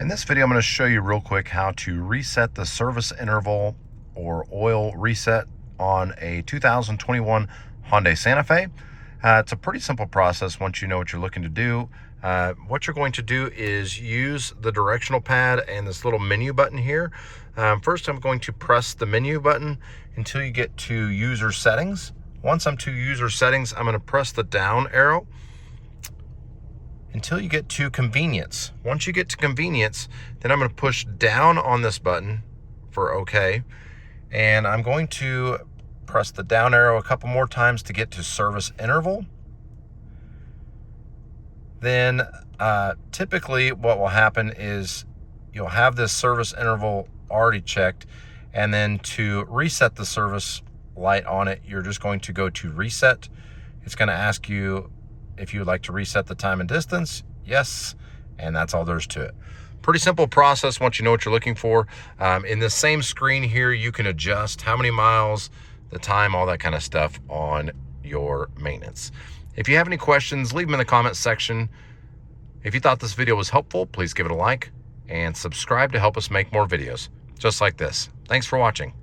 In this video, I'm going to show you real quick how to reset the service interval or oil reset on a 2021 Hyundai Santa Fe. It's a pretty simple process once you know what you're looking to do. What you're going to do is use the directional pad and this little menu button here. First, I'm going to press the menu button until you get to user settings. Once I'm to user settings, I'm going to press the down arrow until you get to convenience. Once you get to convenience, then I'm going to push down on this button for OK. And I'm going to press the down arrow a couple more times to get to service interval. Then typically what will happen is you'll have this service interval already checked, and then to reset the service light on it, you're just going to go to reset. It's going to ask you if you would like to reset the time and distance. Yes, and that's all there's to it. Pretty simple process once you know what you're looking for. In the same screen here, you can adjust how many miles, the time, all that kind of stuff on your maintenance. If you have any questions, leave them in the comments section. If you thought this video was helpful, please give it a like and subscribe to help us make more videos just like this. Thanks for watching.